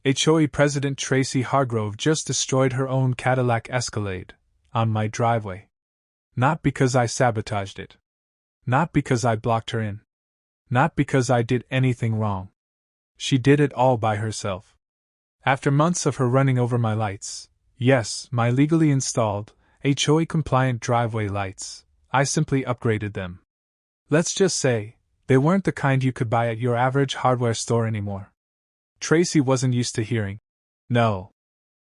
HOA President Tracy Hargrove just destroyed her own Cadillac Escalade on my driveway. Not because I sabotaged it. Not because I blocked her in. Not because I did anything wrong. She did it all by herself. After months of her running over my lights, yes, my legally installed, HOA-compliant driveway lights, I simply upgraded them. Let's just say, they weren't the kind you could buy at your average hardware store anymore. Tracy wasn't used to hearing no.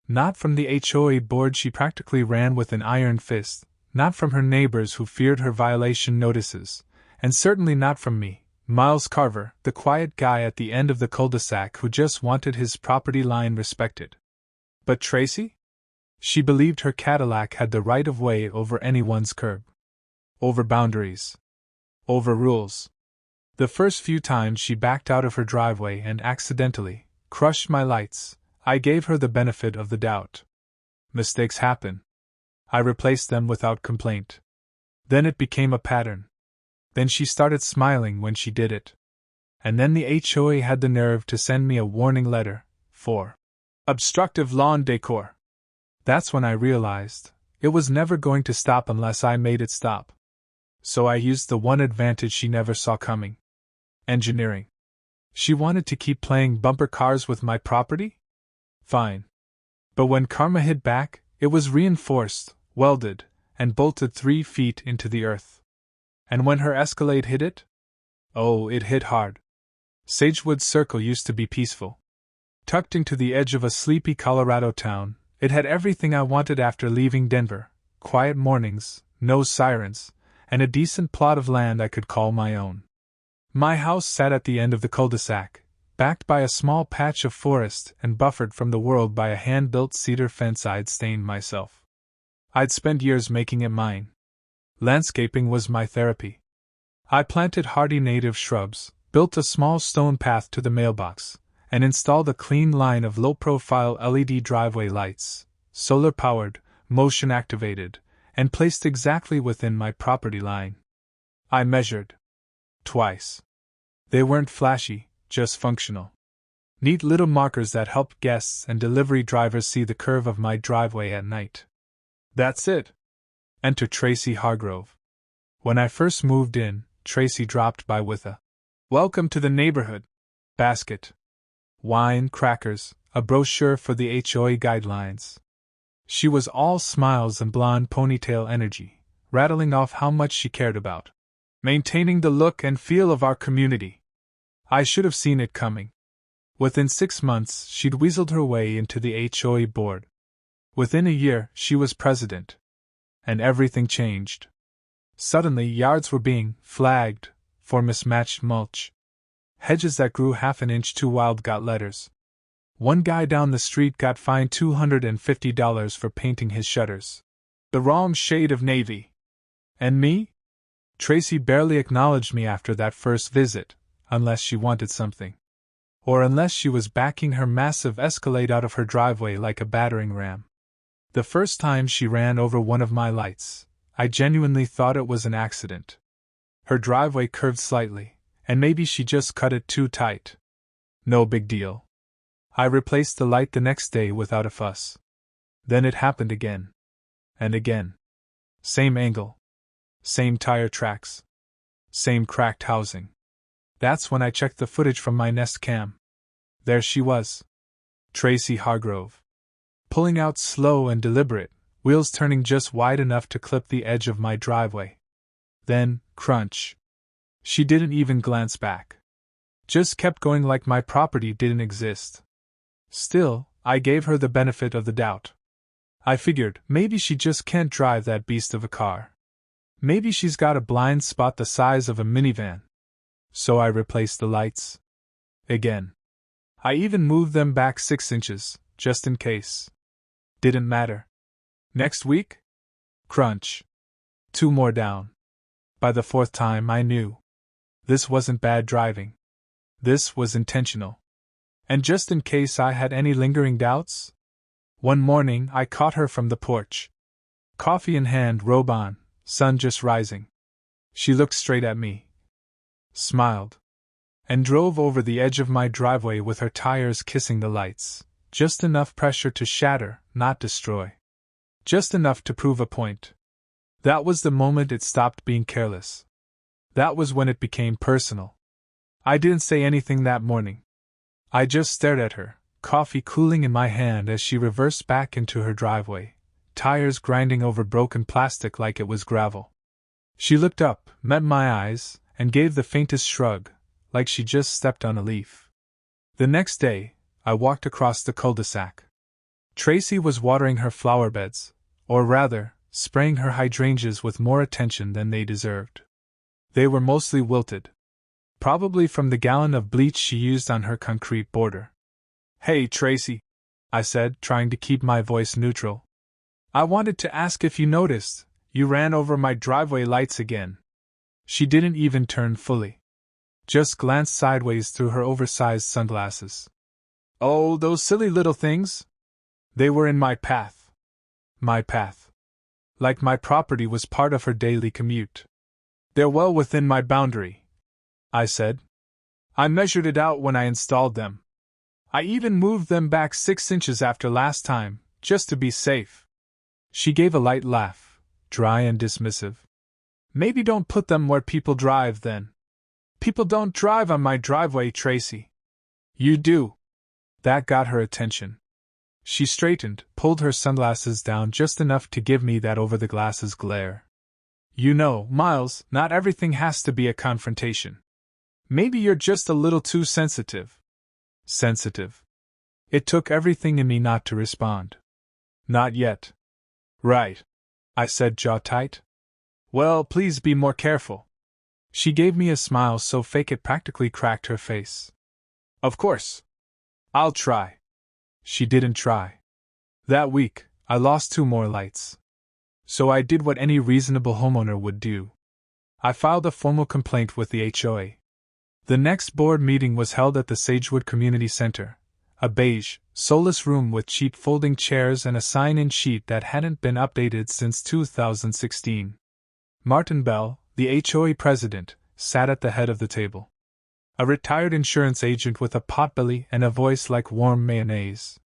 Not from the HOA board she practically ran with an iron fist, not from her neighbors who feared her violation notices, and certainly not from me, Miles Carver, the quiet guy at the end of the cul-de-sac who just wanted his property line respected. But Tracy? She believed her Cadillac had the right of way over anyone's curb. Over boundaries. Over rules. The first few times she backed out of her driveway and accidentally crushed my lights, I gave her the benefit of the doubt. Mistakes happen. I replaced them without complaint. Then it became a pattern. Then she started smiling when she did it. And then the HOA had the nerve to send me a warning letter for obstructive lawn decor. That's when I realized it was never going to stop unless I made it stop. So I used the one advantage she never saw coming. Engineering. She wanted to keep playing bumper cars with my property? Fine. But when karma hit back, it was reinforced, welded, and bolted 3 feet into the earth. And when her Escalade hit it? Oh, it hit hard. Sagewood Circle used to be peaceful. Tucked into the edge of a sleepy Colorado town, it had everything I wanted after leaving Denver: quiet mornings, no sirens, and a decent plot of land I could call my own. My house sat at the end of the cul-de-sac, backed by a small patch of forest and buffered from the world by a hand-built cedar fence I'd stained myself. I'd spent years making it mine. Landscaping was my therapy. I planted hardy native shrubs, built a small stone path to the mailbox, and installed a clean line of low-profile LED driveway lights, solar-powered, motion-activated, and placed exactly within my property line. I measured. Twice. They weren't flashy, just functional. Neat little markers that helped guests and delivery drivers see the curve of my driveway at night. That's it. Enter Tracy Hargrove. When I first moved in, Tracy dropped by with a "Welcome to the neighborhood" basket. Wine, crackers, a brochure for the HOA guidelines. She was all smiles and blonde ponytail energy, rattling off how much she cared about maintaining the look and feel of our community. I should have seen it coming. Within 6 months, she'd weaseled her way into the HOA board. Within a year, she was president. And everything changed. Suddenly, yards were being flagged for mismatched mulch. Hedges that grew half an inch too wild got letters. One guy down the street got fined $250 for painting his shutters the wrong shade of navy. And me? Tracy barely acknowledged me after that first visit, unless she wanted something. Or unless she was backing her massive Escalade out of her driveway like a battering ram. The first time she ran over one of my lights, I genuinely thought it was an accident. Her driveway curved slightly, and maybe she just cut it too tight. No big deal. I replaced the light the next day without a fuss. Then it happened again. And again. Same angle. Same tire tracks. Same cracked housing. That's when I checked the footage from my Nest Cam. There she was. Tracy Hargrove. Pulling out slow and deliberate, wheels turning just wide enough to clip the edge of my driveway. Then, crunch. She didn't even glance back. Just kept going like my property didn't exist. Still, I gave her the benefit of the doubt. I figured, maybe she just can't drive that beast of a car. Maybe she's got a blind spot the size of a minivan. So I replaced the lights. Again. I even moved them back 6 inches, just in case. Didn't matter. Next week? Crunch. 2 more down. By the 4th time I knew. This wasn't bad driving. This was intentional. And just in case I had any lingering doubts, one morning I caught her from the porch. Coffee in hand, robe on, sun just rising. She looked straight at me. Smiled. and drove over the edge of my driveway with her tires kissing the lights, just enough pressure to shatter, not destroy. Just enough to prove a point. That was the moment it stopped being careless. That was when it became personal. I didn't say anything that morning. I just stared at her, coffee cooling in my hand as she reversed back into her driveway, tires grinding over broken plastic like it was gravel. She looked up, met my eyes, and gave the faintest shrug, like she just stepped on a leaf. The next day, I walked across the cul-de-sac. Tracy was watering her flower beds, or rather, spraying her hydrangeas with more attention than they deserved. They were mostly wilted. Probably from the gallon of bleach she used on her concrete border. "Hey, Tracy," I said, trying to keep my voice neutral. "I wanted to ask if you noticed, you ran over my driveway lights again." She didn't even turn fully. Just glanced sideways through her oversized sunglasses. "Oh, those silly little things? They were in my path." My path. Like my property was part of her daily commute. "They're well within my boundary," I said. "I measured it out when I installed them. I even moved them back 6 inches after last time, just to be safe." She gave a light laugh, dry and dismissive. "Maybe don't put them where people drive, then." "People don't drive on my driveway, Tracy." "You do." That got her attention. She straightened, pulled her sunglasses down just enough to give me that over-the-glasses glare. "You know, Miles, not everything has to be a confrontation. Maybe you're just a little too sensitive." Sensitive. It took everything in me not to respond. "Not yet." "Right," I said, jaw tight. "Well, please be more careful." She gave me a smile so fake it practically cracked her face. "Of course. I'll try." She didn't try. That week, I lost 2 more lights. So I did what any reasonable homeowner would do. I filed a formal complaint with the HOA. The next board meeting was held at the Sagewood Community Center, a beige, soulless room with cheap folding chairs and a sign-in sheet that hadn't been updated since 2016. Martin Bell, the HOA President, sat at the head of the table. A retired insurance agent with a potbelly and a voice like warm mayonnaise.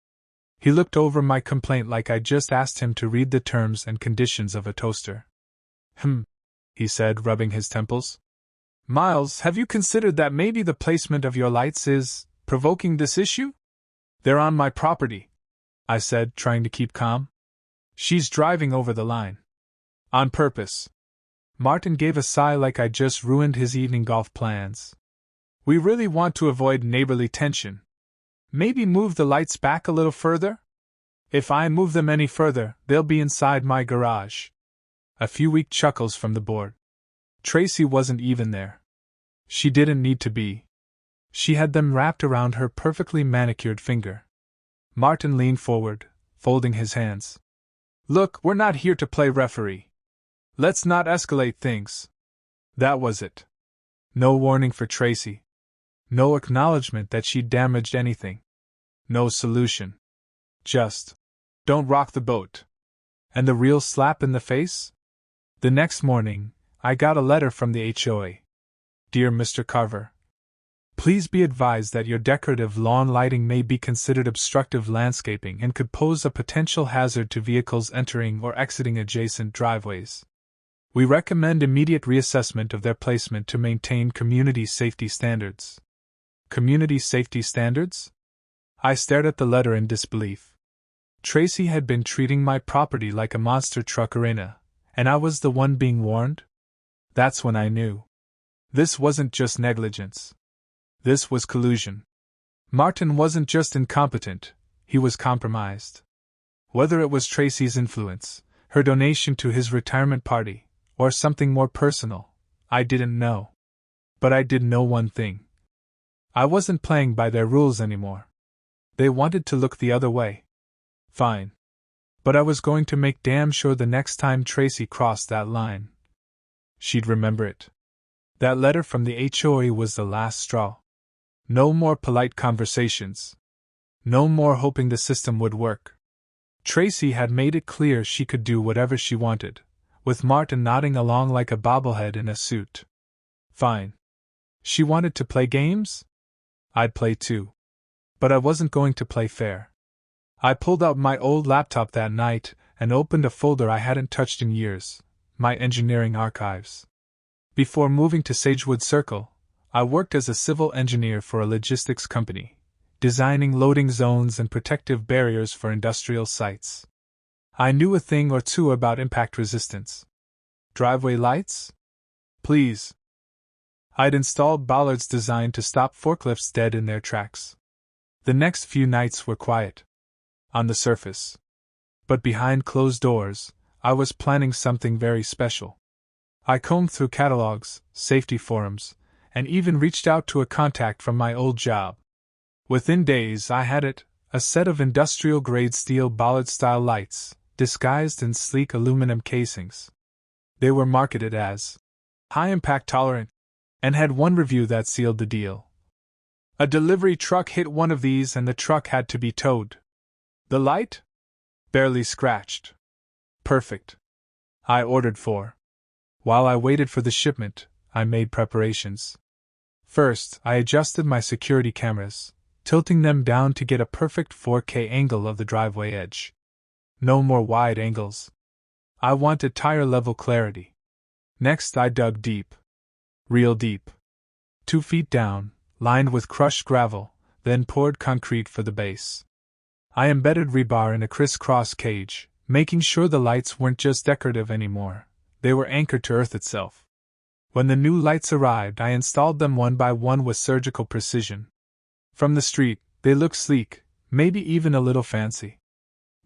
He looked over my complaint like I'd just asked him to read the terms and conditions of a toaster. He said, rubbing his temples. "Miles, have you considered that maybe the placement of your lights is provoking this issue?" "They're on my property," I said, trying to keep calm. "She's driving over the line. On purpose." Martin gave a sigh like I'd just ruined his evening golf plans. "We really want to avoid neighborly tension. Maybe move the lights back a little further? If I move them any further, they'll be inside my garage." A few weak chuckles from the board. Tracy wasn't even there. She didn't need to be. She had them wrapped around her perfectly manicured finger. Martin leaned forward, folding his hands. "Look, we're not here to play referee. Let's not escalate things." That was it. No warning for Tracy. No acknowledgement that she'd damaged anything. No solution. Just, "Don't rock the boat." And the real slap in the face? The next morning, I got a letter from the HOA. "Dear Mr. Carver, please be advised that your decorative lawn lighting may be considered obstructive landscaping and could pose a potential hazard to vehicles entering or exiting adjacent driveways. We recommend immediate reassessment of their placement to maintain community safety standards." Community safety standards? I stared at the letter in disbelief. Tracy had been treating my property like a monster truck arena, and I was the one being warned? That's when I knew. This wasn't just negligence. This was collusion. Martin wasn't just incompetent, he was compromised. Whether it was Tracy's influence, her donation to his retirement party, or something more personal, I didn't know. But I did know one thing. I wasn't playing by their rules anymore. They wanted to look the other way. Fine. But I was going to make damn sure the next time Tracy crossed that line, she'd remember it. That letter from the HOA was the last straw. No more polite conversations. No more hoping the system would work. Tracy had made it clear she could do whatever she wanted, with Martin nodding along like a bobblehead in a suit. Fine. She wanted to play games? I'd play too. But I wasn't going to play fair. I pulled out my old laptop that night and opened a folder I hadn't touched in years, my engineering archives. Before moving to Sagewood Circle, I worked as a civil engineer for a logistics company, designing loading zones and protective barriers for industrial sites. I knew a thing or two about impact resistance. Driveway lights? Please. I'd installed bollards designed to stop forklifts dead in their tracks. The next few nights were quiet. On the surface. But behind closed doors, I was planning something very special. I combed through catalogs, safety forums, and even reached out to a contact from my old job. Within days I had it, a set of industrial-grade steel bollard-style lights, disguised in sleek aluminum casings. They were marketed as high-impact tolerant, and had one review that sealed the deal. A delivery truck hit one of these and the truck had to be towed. The light? Barely scratched. Perfect. I ordered 4. While I waited for the shipment, I made preparations. First, I adjusted my security cameras, tilting them down to get a perfect 4K angle of the driveway edge. No more wide angles. I wanted tire-level clarity. Next, I dug deep. Real deep. 2 feet down, lined with crushed gravel, then poured concrete for the base. I embedded rebar in a crisscross cage, making sure the lights weren't just decorative anymore, they were anchored to earth itself. When the new lights arrived, I installed them one by one with surgical precision. From the street, they looked sleek, maybe even a little fancy.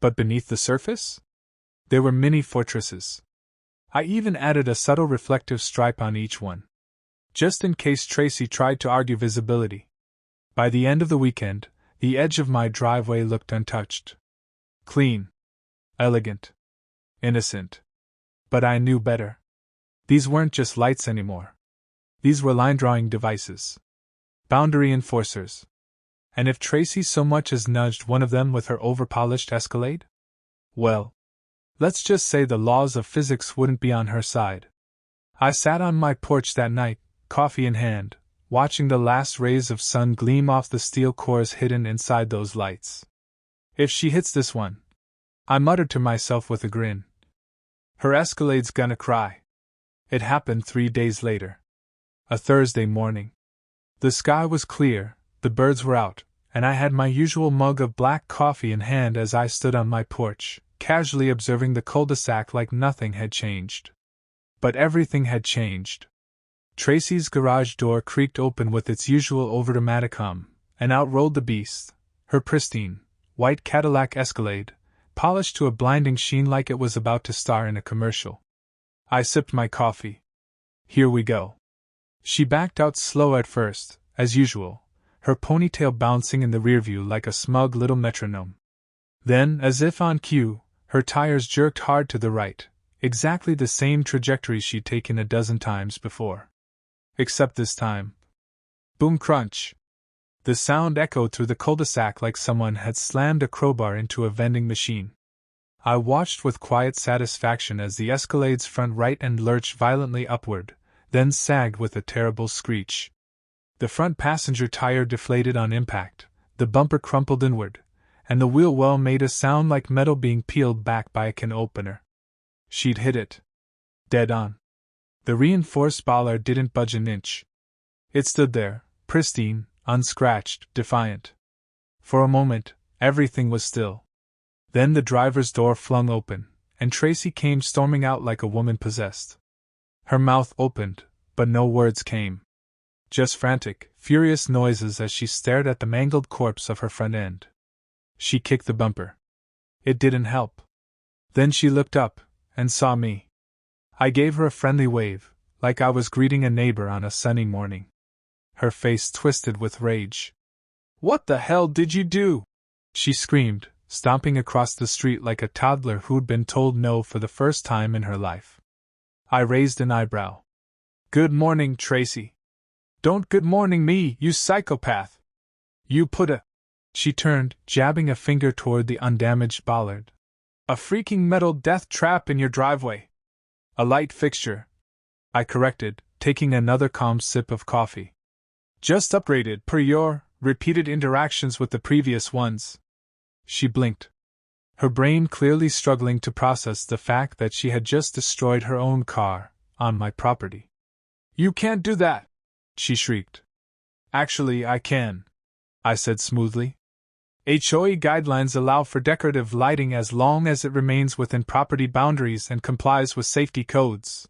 But beneath the surface? They were mini fortresses. I even added a subtle reflective stripe on each one, just in case Tracy tried to argue visibility. By the end of the weekend, the edge of my driveway looked untouched. Clean. Elegant. Innocent. But I knew better. These weren't just lights anymore. These were line-drawing devices. Boundary enforcers. And if Tracy so much as nudged one of them with her overpolished Escalade? Well, let's just say the laws of physics wouldn't be on her side. I sat on my porch that night, coffee in hand, watching the last rays of sun gleam off the steel cores hidden inside those lights. If she hits this one, I muttered to myself with a grin, her Escalade's gonna cry. It happened 3 days later. A Thursday morning. The sky was clear, the birds were out, and I had my usual mug of black coffee in hand as I stood on my porch, casually observing the cul-de-sac like nothing had changed. But everything had changed. Tracy's garage door creaked open with its usual overdramatic hum, and out rolled the beast, her pristine, white Cadillac Escalade, polished to a blinding sheen like it was about to star in a commercial. I sipped my coffee. Here we go. She backed out slow at first, as usual, her ponytail bouncing in the rearview like a smug little metronome. Then, as if on cue, her tires jerked hard to the right, exactly the same trajectory she'd taken a dozen times before. Except this time. Boom crunch. The sound echoed through the cul-de-sac like someone had slammed a crowbar into a vending machine. I watched with quiet satisfaction as the Escalade's front right end lurched violently upward, then sagged with a terrible screech. The front passenger tire deflated on impact, the bumper crumpled inward, and the wheel well made a sound like metal being peeled back by a can opener. She'd hit it. Dead on. The reinforced bollard didn't budge an inch. It stood there, pristine, unscratched, defiant. For a moment, everything was still. Then the driver's door flung open, and Tracy came storming out like a woman possessed. Her mouth opened, but no words came. Just frantic, furious noises as she stared at the mangled corpse of her front end. She kicked the bumper. It didn't help. Then she looked up, and saw me. I gave her a friendly wave, like I was greeting a neighbor on a sunny morning. Her face twisted with rage. "What the hell did you do?" she screamed, stomping across the street like a toddler who'd been told no for the first time in her life. I raised an eyebrow. "Good morning, Tracy." "Don't good morning me, you psychopath! You put a—" She turned, jabbing a finger toward the undamaged bollard. "A freaking metal death trap in your driveway. A light fixture," I corrected, taking another calm sip of coffee. Just upgraded per your repeated interactions with the previous ones. She blinked, her brain clearly struggling to process the fact that she had just destroyed her own car on my property. You can't do that, she shrieked. Actually, I can, I said smoothly. HOA guidelines allow for decorative lighting as long as it remains within property boundaries and complies with safety codes.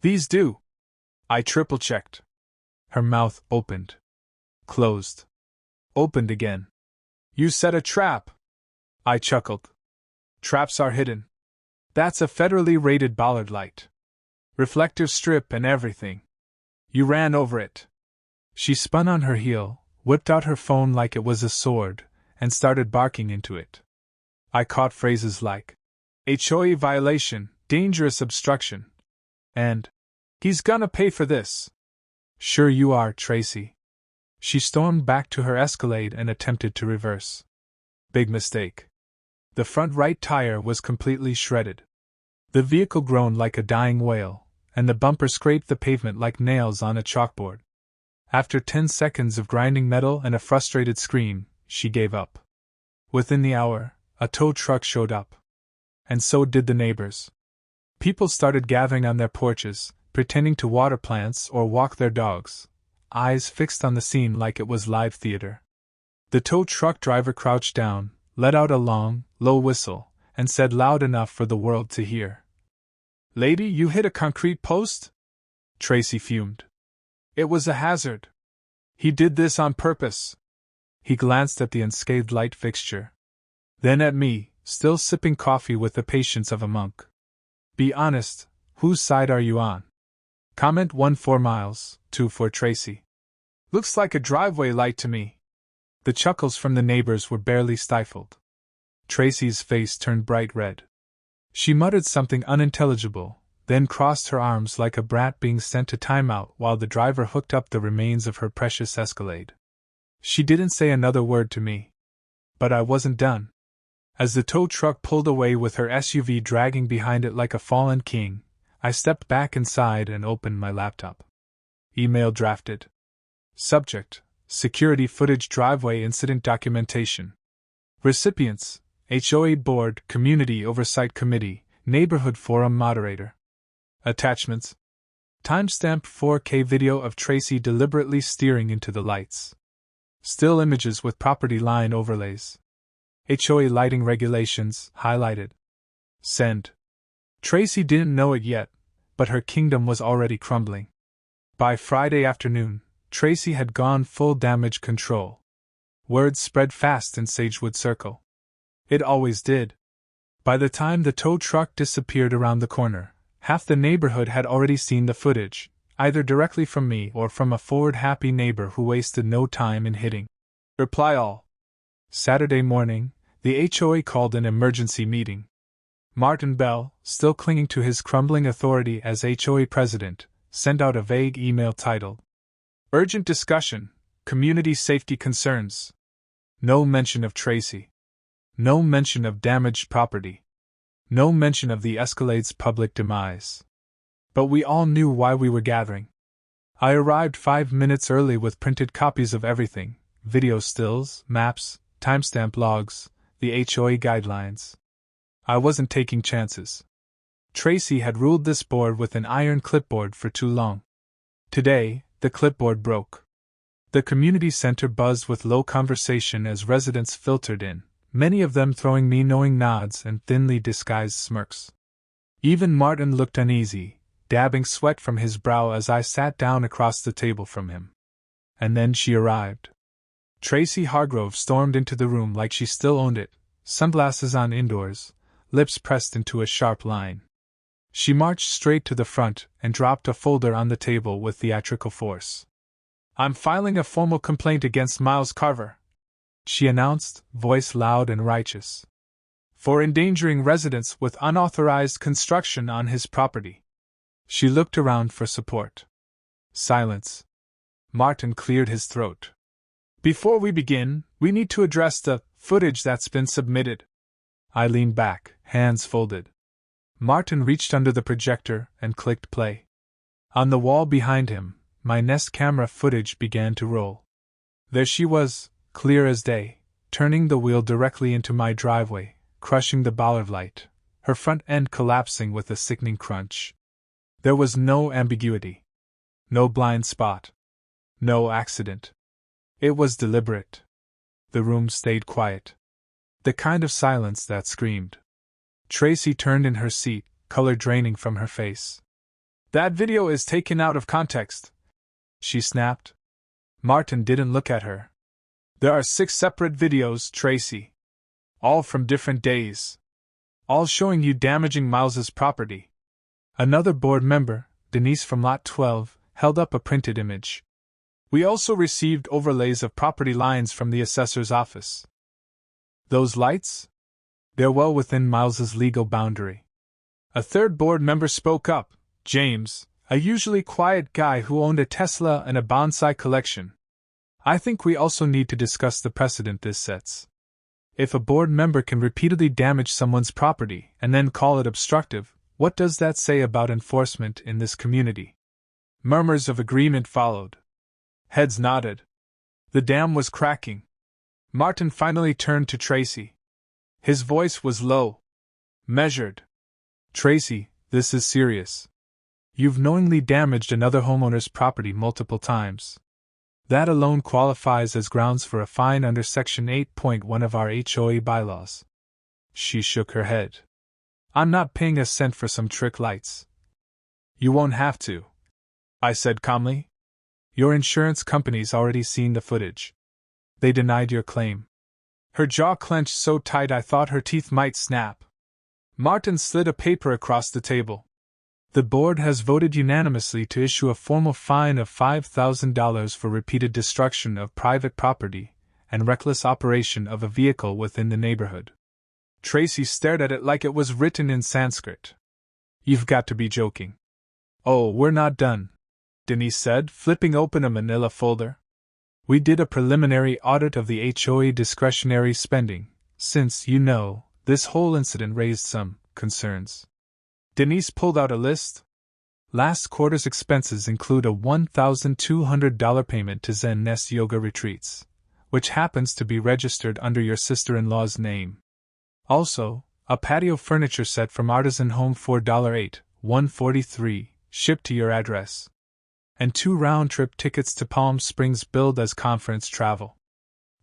These do. I triple-checked. Her mouth opened. Closed. Opened again. You set a trap. I chuckled. Traps are hidden. That's a federally rated bollard light. Reflective strip and everything. You ran over it. She spun on her heel, whipped out her phone like it was a sword, and started barking into it. I caught phrases like, HOA violation, dangerous obstruction, and, he's gonna pay for this. Sure you are, Tracy. She stormed back to her Escalade and attempted to reverse. Big mistake. The front right tire was completely shredded. The vehicle groaned like a dying whale, and the bumper scraped the pavement like nails on a chalkboard. After 10 seconds of grinding metal and a frustrated scream, she gave up. Within the hour, a tow truck showed up. And so did the neighbors. People started gathering on their porches, pretending to water plants or walk their dogs, eyes fixed on the scene like it was live theater. The tow truck driver crouched down, let out a long, low whistle, and said loud enough for the world to hear, "Lady, you hit a concrete post?" Tracy fumed. It was a hazard. He did this on purpose. He glanced at the unscathed light fixture. Then at me, still sipping coffee with the patience of a monk. Be honest, whose side are you on? Comment 1 4 miles, 2 for Tracy. Looks like a driveway light to me. The chuckles from the neighbors were barely stifled. Tracy's face turned bright red. She muttered something unintelligible, then crossed her arms like a brat being sent to timeout while the driver hooked up the remains of her precious Escalade. She didn't say another word to me. But I wasn't done. As the tow truck pulled away with her SUV dragging behind it like a fallen king, I stepped back inside and opened my laptop. Email drafted. Subject: Security footage driveway incident documentation. Recipients: HOA Board, Community Oversight Committee, Neighborhood Forum Moderator. Attachments: Timestamp 4K video of Tracy deliberately steering into the lights. Still images with property line overlays. HOA lighting regulations, highlighted. Send. Tracy didn't know it yet, but her kingdom was already crumbling. By Friday afternoon, Tracy had gone full damage control. Word spread fast in Sagewood Circle. It always did. By the time the tow truck disappeared around the corner, half the neighborhood had already seen the footage, either directly from me or from a forward-happy neighbor who wasted no time in hitting reply all. Saturday morning, the HOA called an emergency meeting. Martin Bell, still clinging to his crumbling authority as HOA President, sent out a vague email titled, Urgent Discussion, Community Safety Concerns. No mention of Tracy. No mention of damaged property. No mention of the Escalade's public demise. But we all knew why we were gathering. I arrived 5 minutes early with printed copies of everything: video stills, maps, timestamp logs, the HOA guidelines. I wasn't taking chances. Tracy had ruled this board with an iron clipboard for too long. Today, the clipboard broke. The community center buzzed with low conversation as residents filtered in, many of them throwing me knowing nods and thinly disguised smirks. Even Martin looked uneasy, dabbing sweat from his brow as I sat down across the table from him. And then she arrived. Tracy Hargrove stormed into the room like she still owned it, sunglasses on indoors, lips pressed into a sharp line. She marched straight to the front and dropped a folder on the table with theatrical force. I'm filing a formal complaint against Miles Carver, she announced, voice loud and righteous, for endangering residents with unauthorized construction on his property. She looked around for support. Silence. Martin cleared his throat. Before we begin, we need to address the footage that's been submitted. I leaned back, hands folded. Martin reached under the projector and clicked play. On the wall behind him, my Nest camera footage began to roll. There she was, clear as day, turning the wheel directly into my driveway, crushing the bollard light, her front end collapsing with a sickening crunch. There was no ambiguity. No blind spot. No accident. It was deliberate. The room stayed quiet. The kind of silence that screamed. Tracy turned in her seat, color draining from her face. "That video is taken out of context," she snapped. Martin didn't look at her. "There are 6 separate videos, Tracy. All from different days. All showing you damaging Miles's property." Another board member, Denise from Lot 12, held up a printed image. "We also received overlays of property lines from the assessor's office." "Those lights? They're well within Miles's legal boundary." A third board member spoke up, James, a usually quiet guy who owned a Tesla and a bonsai collection. "I think we also need to discuss the precedent this sets. If a board member can repeatedly damage someone's property and then call it obstructive, what does that say about enforcement in this community?" Murmurs of agreement followed. Heads nodded. The dam was cracking. Martin finally turned to Tracy. His voice was low, measured. "Tracy, this is serious. You've knowingly damaged another homeowner's property multiple times. That alone qualifies as grounds for a fine under Section 8.1 of our HOA bylaws." She shook her head. "I'm not paying a cent for some trick lights." "You won't have to," I said calmly. "Your insurance company's already seen the footage. They denied your claim." Her jaw clenched so tight I thought her teeth might snap. Martin slid a paper across the table. "The board has voted unanimously to issue a formal fine of $5,000 for repeated destruction of private property and reckless operation of a vehicle within the neighborhood." Tracy stared at it like it was written in Sanskrit. "You've got to be joking." "Oh, we're not done," Denise said, flipping open a manila folder. "We did a preliminary audit of the HOA discretionary spending, since, you know, this whole incident raised some concerns." Denise pulled out a list. "Last quarter's expenses include a $1,200 payment to Zen Nest Yoga Retreats, which happens to be registered under your sister-in-law's name. Also, a patio furniture set from Artisan Home for $8,143, shipped to your address. And 2 round-trip tickets to Palm Springs billed as conference travel.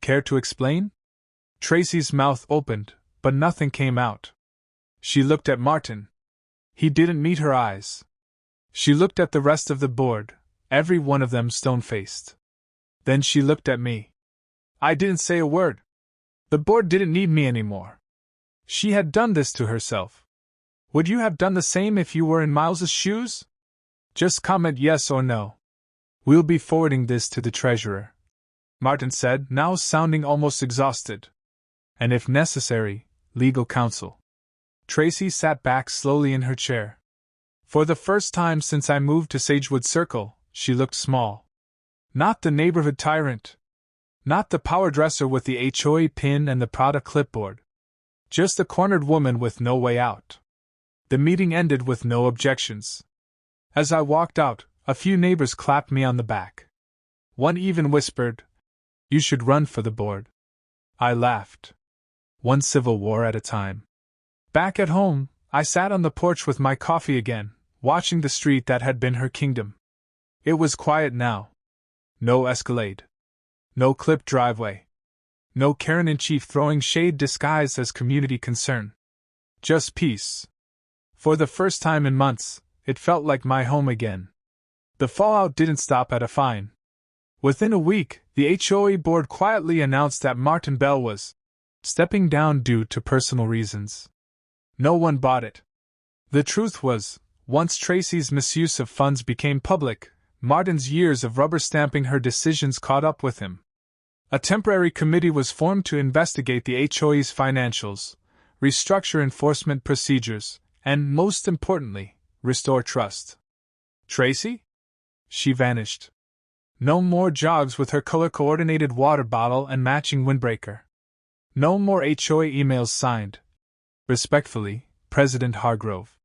Care to explain?" Tracy's mouth opened, but nothing came out. She looked at Martin. He didn't meet her eyes. She looked at the rest of the board, every one of them stone-faced. Then she looked at me. I didn't say a word. The board didn't need me anymore. She had done this to herself. Would you have done the same if you were in Miles's shoes? Just comment yes or no. "We'll be forwarding this to the treasurer," Martin said, now sounding almost exhausted. "And if necessary, legal counsel." Tracy sat back slowly in her chair. For the first time since I moved to Sagewood Circle, she looked small. Not the neighborhood tyrant. Not the power dresser with the HOA pin and the Prada clipboard. Just a cornered woman with no way out. The meeting ended with no objections. As I walked out, a few neighbors clapped me on the back. One even whispered, "You should run for the board." I laughed. One civil war at a time. Back at home, I sat on the porch with my coffee again, watching the street that had been her kingdom. It was quiet now. No Escalade. No clipped driveway. No Karen-in-Chief throwing shade disguised as community concern. Just peace. For the first time in months, it felt like my home again. The fallout didn't stop at a fine. Within a week, the HOA board quietly announced that Martin Bell was stepping down due to personal reasons. No one bought it. The truth was, once Tracy's misuse of funds became public, Martin's years of rubber stamping her decisions caught up with him. A temporary committee was formed to investigate the HOA's financials, restructure enforcement procedures, and, most importantly, restore trust. Tracy? She vanished. No more jogs with her color-coordinated water bottle and matching windbreaker. No more HOA emails signed, "Respectfully, President Hargrove."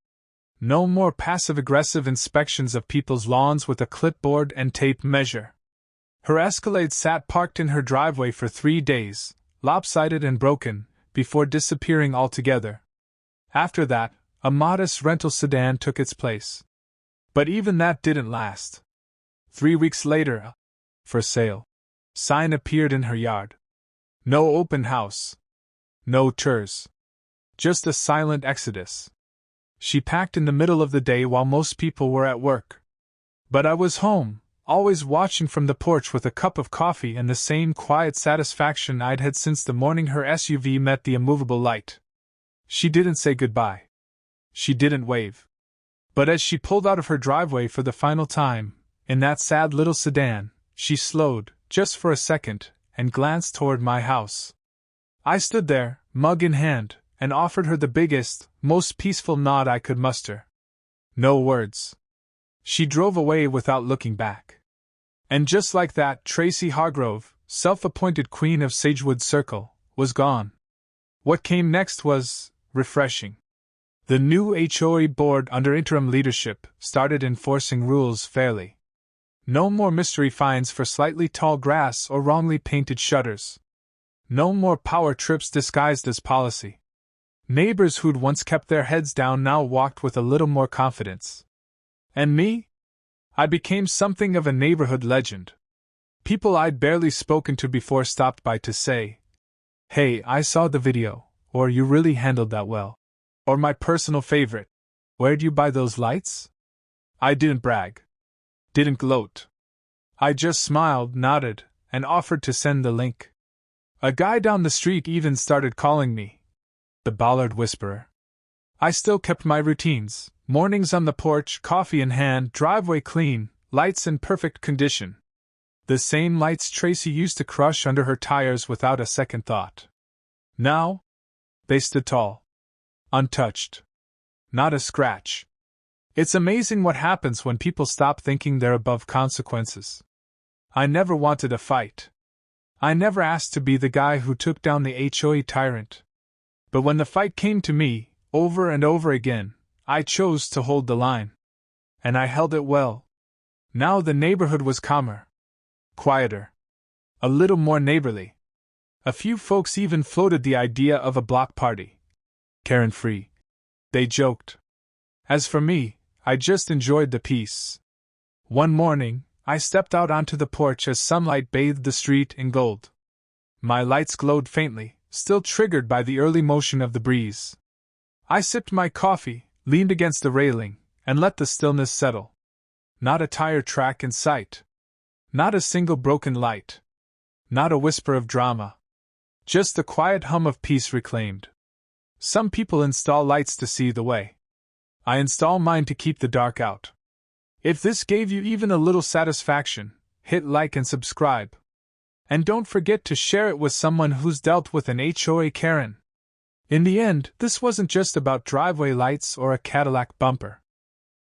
No more passive-aggressive inspections of people's lawns with a clipboard and tape measure. Her Escalade sat parked in her driveway for 3 days, lopsided and broken, before disappearing altogether. After that, a modest rental sedan took its place. But even that didn't last. 3 weeks later, a "for sale" sign appeared in her yard. No open house. No tours. Just a silent exodus. She packed in the middle of the day while most people were at work. But I was home, always watching from the porch with a cup of coffee and the same quiet satisfaction I'd had since the morning her SUV met the immovable light. She didn't say goodbye. She didn't wave. But as she pulled out of her driveway for the final time, in that sad little sedan, she slowed, just for a second, and glanced toward my house. I stood there, mug in hand, and offered her the biggest, most peaceful nod I could muster. No words. She drove away without looking back. And just like that, Tracy Hargrove, self-appointed queen of Sagewood Circle, was gone. What came next was refreshing. The new HOA board under interim leadership started enforcing rules fairly. No more mystery fines for slightly tall grass or wrongly painted shutters. No more power trips disguised as policy. Neighbors who'd once kept their heads down now walked with a little more confidence. And me? I became something of a neighborhood legend. People I'd barely spoken to before stopped by to say, "Hey, I saw the video," or "You really handled that well," or my personal favorite, "Where'd you buy those lights?" I didn't brag. Didn't gloat. I just smiled, nodded, and offered to send the link. A guy down the street even started calling me the Bollard Whisperer. I still kept my routines, mornings on the porch, coffee in hand, driveway clean, lights in perfect condition. The same lights Tracy used to crush under her tires without a second thought. Now, they stood tall. Untouched. Not a scratch. It's amazing what happens when people stop thinking they're above consequences. I never wanted a fight. I never asked to be the guy who took down the HOA tyrant. But when the fight came to me, over and over again, I chose to hold the line. And I held it well. Now the neighborhood was calmer. Quieter. A little more neighborly. A few folks even floated the idea of a block party. Karen-free. They joked. As for me, I just enjoyed the peace. One morning, I stepped out onto the porch as sunlight bathed the street in gold. My lights glowed faintly, still triggered by the early motion of the breeze. I sipped my coffee, leaned against the railing, and let the stillness settle. Not a tire track in sight. Not a single broken light. Not a whisper of drama. Just the quiet hum of peace reclaimed. Some people install lights to see the way. I install mine to keep the dark out. If this gave you even a little satisfaction, hit like and subscribe. And don't forget to share it with someone who's dealt with an HOA Karen. In the end, this wasn't just about driveway lights or a Cadillac bumper.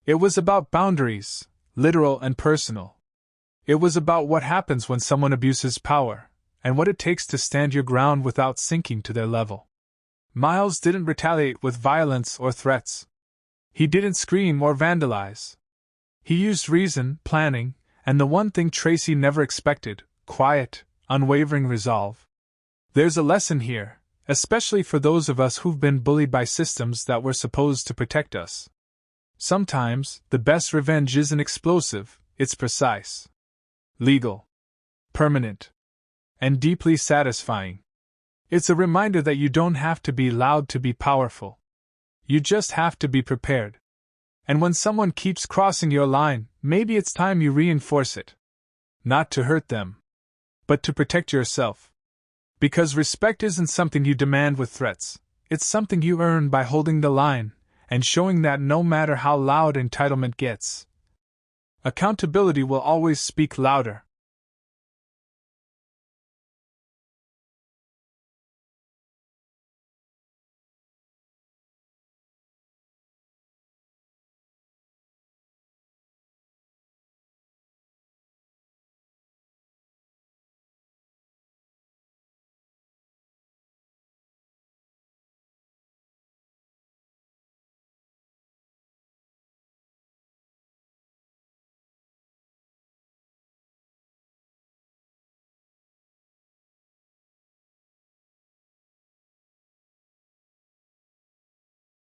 It was about boundaries, literal and personal. It was about what happens when someone abuses power, and what it takes to stand your ground without sinking to their level. Miles didn't retaliate with violence or threats. He didn't scream or vandalize. He used reason, planning, and the one thing Tracy never expected, quiet, unwavering resolve. There's a lesson here, especially for those of us who've been bullied by systems that were supposed to protect us. Sometimes, the best revenge isn't explosive, it's precise. Legal. Permanent. And deeply satisfying. It's a reminder that you don't have to be loud to be powerful. You just have to be prepared. And when someone keeps crossing your line, maybe it's time you reinforce it. Not to hurt them, but to protect yourself. Because respect isn't something you demand with threats, it's something you earn by holding the line, and showing that no matter how loud entitlement gets, accountability will always speak louder.